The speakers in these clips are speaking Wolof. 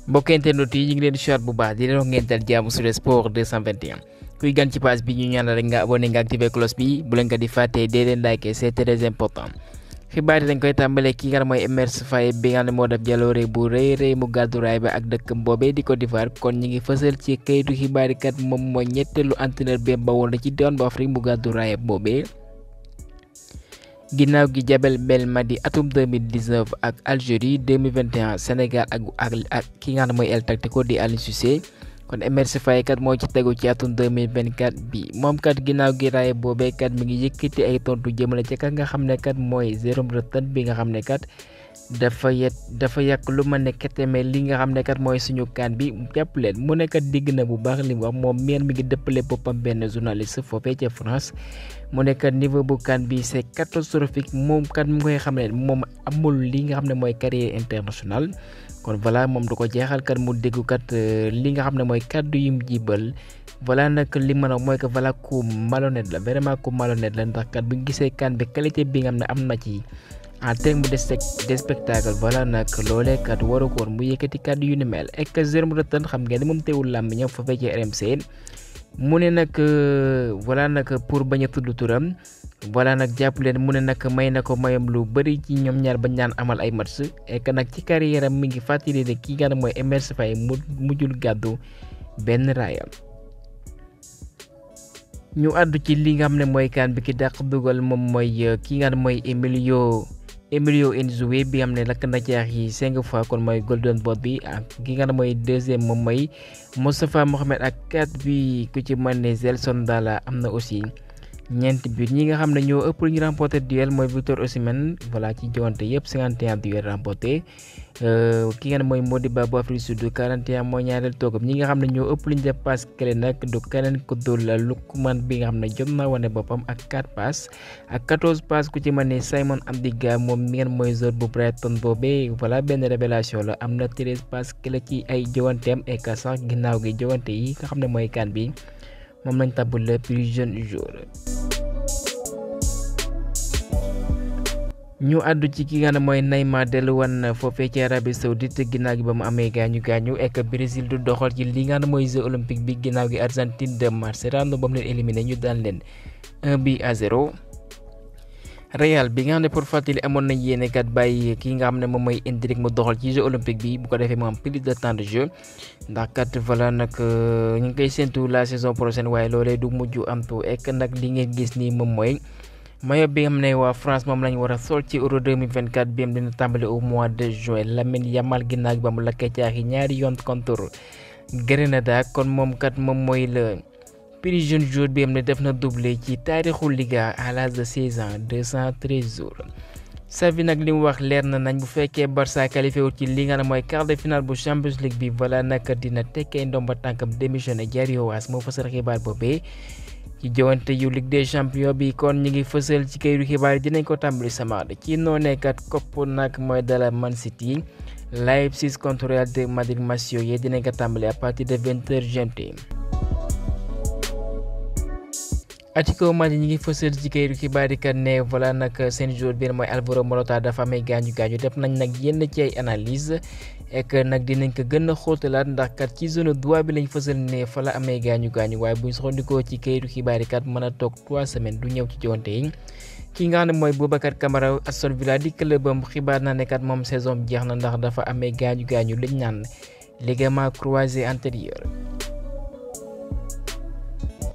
mbokk internet yi ñu ngi leen di siwaat bu baax di leen wax ngeen dal jàmm sur sport 221 kuy gan ci page bi ñu ñaanal rek nga abonné nga activé cloche bi bu leen ko di fàtte dee leen like c'est très important. xibaar yi dañ koy tàmbalee ki nga xam mooy Emerse Faé bi nga xam ne moo def jaloore bu rëy mu gàddu raay ba ak dëkkam boobee di Côte d'Ivoire kon ñi ngi fësal ci kayitu xibaar yi kat moom mooy ñetteelu entraîneur bi bawoon na ci diwaan bu Afrique mu gàddu raay boobee. ginnaaw gi Djabel Belmadi atum 2019 ak Algérie 2021 Sénégal ak ki nga xam ne mooy El Tactico di Aliou Cissé kon Emerse Faé kat moo ci tegu ci atum 2024 bi moom kat ginnaaw gi raay boobee kat mi ngi yëkkati ay tontu jëmale ci ka nga xam ne kat mooy Jérôme Rotten bi nga xam ne kat dafa yàq lu ma nekk mais li nga xam ne kat mooy suñu kaan bi jàpp leen mu nekkat digg na bu baax li mu wax moom mi ngi dëppale boppam benn journaliste foofee ca France mu nekkat niveau bu kaan bi c'est catastrophique moom kat mu koy xam ne moom amul li nga xam ne mooy carrière internationale kon voilà moom du ko jeexal kat mu déggu kat li nga xam ne mooy kaddu yu mu jibal voilà nag li mën a mooy que voilà ku malhonnête la vraiment ku malhonnête la ndax kat bu ñu gisee kaan bi qualité bi nga xam ne am na ci en terme de spectacle voilà nag loolee kat waru ko woon mu yëkkati kàddu yu ni mel ek Jérôme Rotten xam ngeen ne moom teewul làmb ñëw fa fekkee RMC mu ne nag voilà nag pour bañ a tudd turam voilà nag jàpp leen mu ne nag may na ko mayam lu bëri ci ñoom ñaar bañ naan amal ay match ek nag ci carrière am mi ngi fàttali ne kii nga xam ne mooy Emerse Faé mujjul gàddu benn raayam. ñu àddu ci li nga xam ne mooy kaan bi ki dàq dugal moom mooy ki nga xam ne mooy Emilio Nzoué bi nga xam ne lakk na jaax yi 5 fois kon mooy Golden Boot bi ak ki nga xam ne mooy deuxième moom mooy Moustapha Mohamed ak 4 bi ku ci mën ne Gelson Dalla am na aussi ñeenti but ñi nga xam ne ñoo ëpp lu ñu remporté duel mooy Victor Osimhen voilà ci joŋante yëpp 51 duel remporté ki nga xam ne mooy Modiba bu Afrique du Sud 41 mooy ñaareel toogam ñi nga xam ne ñoo ëpp lu ñu def passe clé nag du keneen ku dul Lookman bi nga xam ne jot na wane boppam ak 4 passes ak 14 passes ku ci mën ne Simon Amdiga moom mi ngeen mooy joueur bu Brighton boobee voilà benn révélation la am na 13 passes clé ci ay joŋanteem et que sax ginnaaw gi joŋante yi nga xam ne mooy kan bi moom lañ tabb le plus jeune joueur. ñu àddu ci ki nga xam ne mooy Neymar delluwan foofee ci Arabie Saoudite ginnaaw gi ba mu amee gaañu ek Brésil du doxal ci li nga xam ne mooy jeux olympique bi ginnaaw gi Argentine de Mascherano ba mu leen éliminé ñu daan leen 1-0. Real bi nga xam ne pour fàttali amoon nañ yéene kat bàyyi ki nga xam ne moom mooy Endrick mu doxal ci jeux olympique bi bu ko defee mu am plus de temps de jeu ndax kat voilà nag ñu ngi koy séntu la saison prochaine waaye loolee du mujj am tu ek nag li ngeen gis nii moom mooy maillot bi nga xam ne waa France moom lañ war a sol ci Euro 2024 bi am dina tàmbali au mois de juin Lamine Yamal ginnaaw gi ba mu lakkee caaxi ñaari yoon contre Grenada kon moom kat moom mooy le plus jeune joueur bi am ne def na doublé ci taarixu Liga à l'âge de 16 ans 213 jours. Xavi nag li mu wax leer na nañ bu fekkee Barça qualifié wu ci li nga xam ne mooy quart de finale bu Champions League bi voilà nag dina tekkee ndomba tànkam démissionné Diario As moo fësal xibaar boobee. ci joŋante yu Ligue des Champions bi kon ñu ngi fësal ci kayitu xibaar yi dinañ ko tàmbali samedi ci noonee kat kopp nag mooy dala Man City Leipzig contre Real de Madrid match yooyu dinañ ko tàmbali à partir de 20h GMT. Atlético Madrid ñi ngi fësal ci kayitu xibaar yi kat ne voilà nag seen joueur bi mooy Alvaro Morata dafa amee gaañu def nañ nag yenn ci ay analyse ek nag dinañ ko gën a xóotalaat ndax kat ci zone droit bi lañ fësal ne fa la amee gaañu waaye buñ soxandikoo ci kayitu xibaar yi kat mën a toog 3 semaines du ñëw ci joŋante yi ki nga xam ne mooy Boubacar Kamara Aston Villa di clubam xibaar na ne kat moom saison bi jeex na ndax dafa amee gaañu liñ naan ligament croisé antérieur.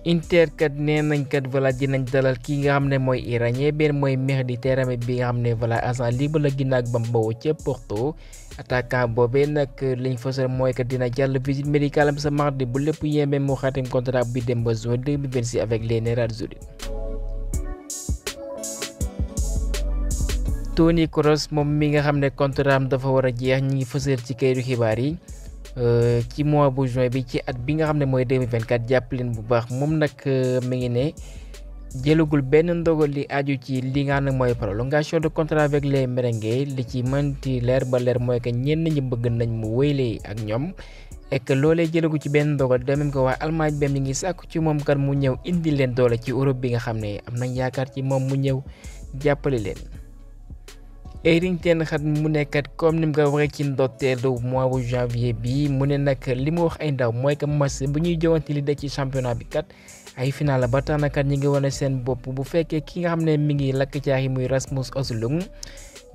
Inter kat nee nañ kat voilà dinañ dalal ki nga xam ne mooy iranien benn mooy Mehdi Taremi bi nga xam ne voilà agent libre la ginnaaw ba mu bawoo ca Porto attaquant boobee nag liñ fësal mooy que dina jàll visite médicale am sa mardi bu lépp yembe mu xaatim contrat bi dem ba juin 2026 avec les Nerazzurri. Toni Kroos moom mi nga xam ne contrat am dafa war a jeex ñi ngi fësal ci kayitu xibaar yi. ci mois bu juin bi ci at bi nga xam ne mooy 2024 jàpp leen bu baax moom nag mi ngi ne jëlagul benn ndogal li aju ci li nga xam ne mooy prolongation de contrat avec les merengues li ci mënti leer ba leer mooy que ñenn ñi bëgg nañ mu wéyle ak ñoom et que loolee jëlagu ci benn ndogal de même que waa Allemagne bem ñi ngi sàkku ci moom kan mu ñëw indi leen doole ci Europe bi nga xam ne am nañ yaakaar ci moom mu ñëw jàppale leen. Erik ten Hag mu nekkat comme ni mu ko waxee ci ndorteelu mois bu janvier bi mu ne nag li mu wax ay ndaw mooy que match bu ñuy jowante li de ci championnat bi kat ay final la ba tax na kat ñi ngi wane seen bopp bu fekkee ki nga xam ne mi ngi lakk caaxi muy Rasmus Højlund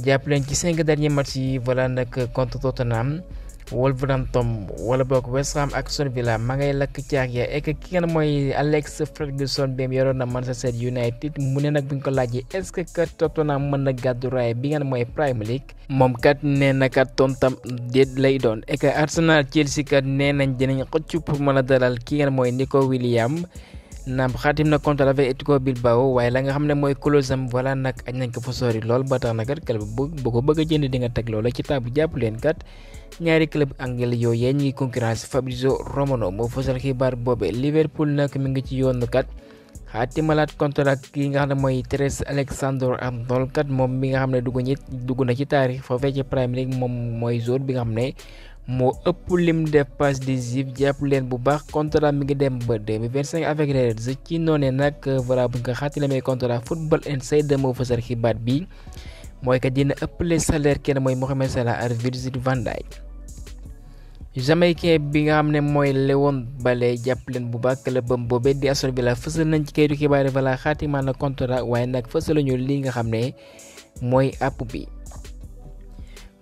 jàpp leen ci 5 derniers matchs yi voilà nag contre Tottenham Wolverhampton wala boog West Ham ak Aston Villa ma ngay lakk caax ya et que ki nga mooy Alex Ferguson bi yoroon na Manchester United mu ne nag bu ñu ko laajee est-ce que kat Tottenham mën na gàddu raay bi nga mooy Premier League moom kat nee na kat tontam déet lay doon et que Arsenal Chelsea kat nee nañ dinañ xëcc pour mën a dalal ki nga mooy Nico Williams naam xaatim na contrat avec Athletic Bilbao waaye la nga xam ne mooy clause am voilà nag añ nañ ko fa sori lool ba tax na kat club bu ko bëgg a jënd di nga teg loola ci taabu jàpp leen kat ñaari club anglais yooyu ñuy concurrence Fabrizio Romano moo fësal xibaar boobe Liverpool nag mi ngi ci yoonu kat xaatimalaat contrat ki nga xam ne mooy Trent Alexander-Arnold kat moom mi nga xam ne dugg na ci taarix foofee ci Premier League moom mooy joueur bi nga xam ne moo ëpp lim def passe décisive jàpp leen bu baax contrat mi ngi dem ba 2025 avec les Reds ci noonee nag voilà bu nga xaatilamee contrat Football Insider moo fësal xibaar bi mooy que dina ëppale salaire kenn mooy Mohamed Salah ak Virgil van Dijk Jamaïcain bi nga xam ne mooy Leon Bailey jàpp leen bu baax clubam boobee di Aston Villa fësal nañ ci kayitu xibaar yi voilà xaatimaa na contrat waaye nag fësaluñu li nga xam ne mooy app bi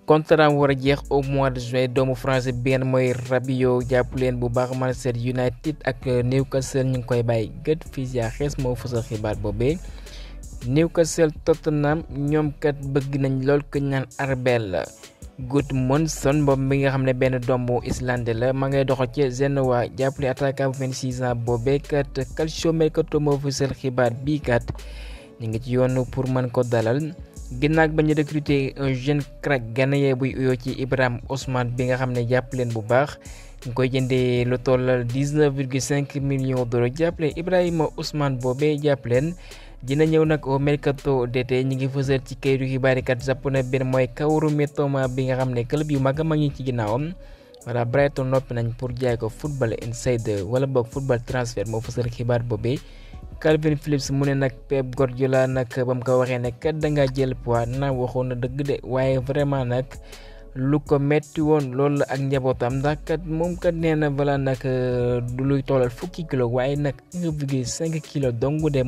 contrat war a jeex au mois de juin doomu français bi ngeen mooy Rabiot jàpp leen bu baax Manchester United ak Newcastle ñu ngi koy bàyyi gët fii yaa xees moo fësal xibaar boobee Newcastle Tottenham ñoom kat bëgg nañ lool ko ñaan Arbel Gudmundsson moom mi nga xam ne benn doomu Islande la ma ngay doxal ci Genoa jàpp leen attaquant bu 26 ans boobee kat Calciomercato moo fësal xibaar bii kat ñu ngi ci yoonu pour mën ko dalal. ginnaaw ba ñu recruter un jeune crack ghanéen buy uyoo ci Ibrahima Ousmane bi nga xam ne jàpp leen bu baax ñu koy jëndee lu tollal 19,5 millions d'euros jàpp leen Ibrahima Ousmane boobee jàpp leen dina ñëw nag au mercato d'été ñi ngi fësal ci kayitu xibaar yi kat jàpp na benn mooy Kaoru Mitoma bi nga xam ne club yu mag a mag ñi ci ginnaawam voilà Brighton noppi nañ pour jaay ko Football Insider wala boog football transfert moo fësal xibaar boobee. Calvin Phillips mu ne nag Pep Guardiola nag ba mu ko waxee ne kat da ngaa jël poids naa waxoon na dëgg de waaye vraiment nag lu ko metti woon loolu la ak njabootam ndax kat moom kat nee na voilà nag du luy tollal fukki kilo waaye nag 1,5 kilo dong de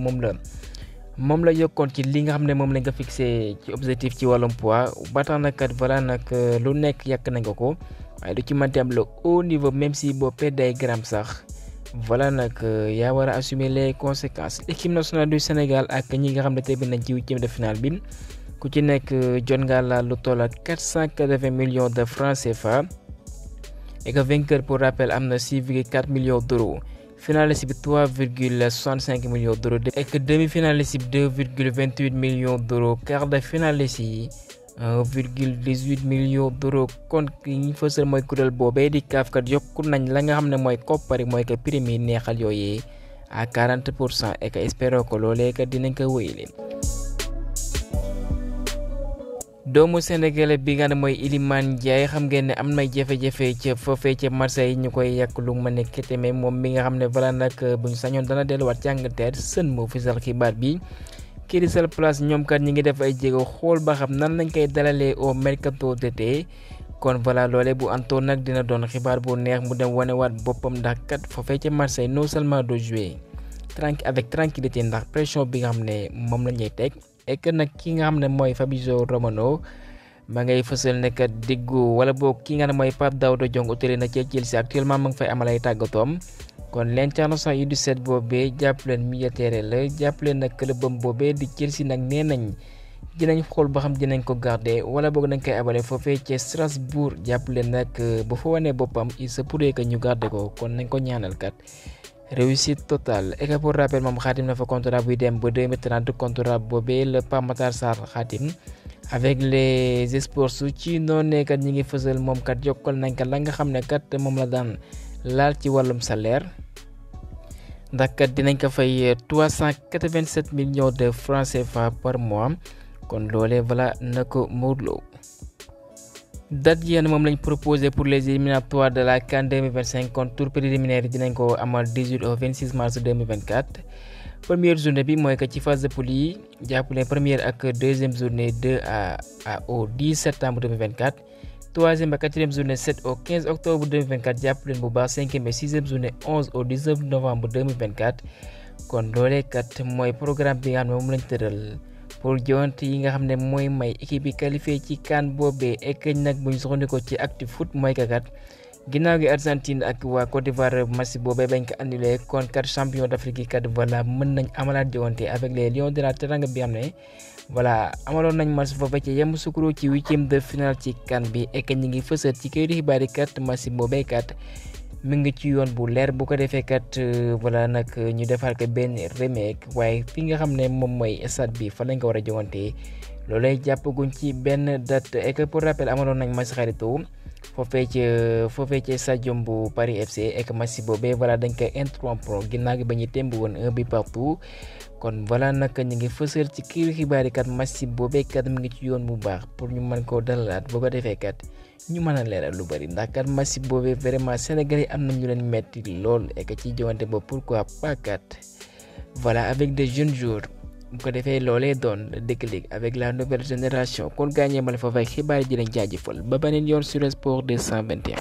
moom la yokkoon ci li nga xam ne moom lañ ko fixé ci objectif ci wàllum poids ba tax na kat voilà nag lu nekk yàq nañ ko waaye du ci mënti am le haut niveau même si boo perdee ay grammes sax. voilà nag yaa war a assumer les conséquences équipe nationale du Sénégal ak ñi nga xam ne tey nañ ci huitième de finale bi ku ci nekk jot nga la lu toll ak 480 millions de francs CFA et que vainqueur pour rappel am na 6,4 millions d'euros finaliste bi 3,65 millions d'euros et que demi-finaliste bi 2,28 millions d'euros quart de finaliste yi 1,18 millions d'euros kon ki ñu fësal mooy kuréel boobee di kaaf kat yokku nañ la nga xam ne mooy koppari mooy que prime yi neexal yooyee à 40% et que espéro ko loolee kat dinañ ko wéyale. doomu Sénégalais bi nga ne mooy Iliman Ndiaye xam ngeen ne am nay jafe-jafe ca foofee ca Marseille ñu koy yàq lu ma nekk tamit moom mi nga xam ne voilà nag bu ñu sañoon dana delluwaat ci Angleterre sën moo fësal xibaar bi. Crystal Palace ñoom kat ñi ngi def ay jéego xool ba xam nan lañ koy dalalee au mercato d'été kon voilà loole bu antoon nag dina doon xibaar bu neex mu dem wanewaat boppam ndax kat foofee ca Marseille non seulement doo jouer avec tranquillité ndax pression bi nga xam ne moom la ñuy teg et que nag ki nga xam ne mooy Fabrizio Romano ma ngay fësal ne kat diggu wala boog ki nga xam ne mooy Pape Daouda Diong utile na ca Chelsea actuellement ma ngi fay amal ay tàggatoom. kon l'international U17 boobee jàpp leen milieu la jàpp leen nag clubam boobee di Chelsea nag nee nañ dinañ xool ba xam dinañ ko garder wala boog nañ koy abale foofee ci Strasbourg jàpp leen nag bu fa wanee boppam il se pourrait que ñu garder ko kon nañ ko ñaanal kat réussite totale et que pour rappel moom xaatim na fa contrat buy dem ba 2030 contrat boobee le Pape Matar Sarr xaatim avec les sports su ci noonu kat ñi ngi fësal moom kat yokkal nañ kat la nga xam ne kat moom la daan laal ci wàllum salaire ndax kat dinañ ko fay 387 millions de francs CFA par mois kon loolee voilà na ko Modou Lo date yéen moom lañ proposé pour les éliminatoires de la CAN 2025 kon tour préliminaire yi dinañ ko amal 18 au 26 mars 2024 première journée bi mooy que ci phase de poule yi jàppale première ak deuxième journée 2 au 10 septembre 2024 troisième ak quatrième journée 7 au 15 octobre 2024 jàppaleen bu baax cinquième et sixième journée 11 au 19 novembre 2024 kon loolee kat mooy programme bi nga xam ne moom lañ tëral pour joŋante yi nga xam ne mooy may équipe bi qualifié ci CAN boobee ek nag bu ñu soxandikoo ci Actu-Foot mooy que kat ginnaaw gi Argentine ak waa Côte d'Ivoire match boobee bañ ko annulé kon kat champion d'Afrique yi kat voilà mën nañ amalaat joŋante avec les Lions de la Teranga bi xam ne voilà amaloon nañ match foofu ci Yamoussoukro ci huitième de finale ci CAN bi ek ñi ngi fësal ci këyit xibaar yi kat match boobee kat mi ngi ci yoon bu leer bu ko defee kat voilà nag ñu defal ko benn remake waaye fi nga xam ne moom mooy stade bi fa lañ ko war a joŋante loolay jàppaguñ ci benn date et pour rappel amaloon nañ match xaritoo foofee ci stadium bu Paris FC et match boobee voilà dañ koy interrompre ginnaaw gi ba ñu temb woon 1 but partout kon voilà nag ñu ngi fësal ci kii xibaar yi kat match boobee kat mi ngi ci yoon bu baax pour ñu mën koo dalalaat boo ko defee kat ñu mën a leeral lu bari ndax kat match boobee vraiment Sénégal yi am na ñu leen metti lool et ci joŋante ba pourquoi pas kat voilà avec des jeunes joueurs bu ko defee loolee doon déclic avec la nouvelle génération kon gaañee mal fa fay xibaar yi di leen jaajëfal ba beneen yoon sur le sport 221.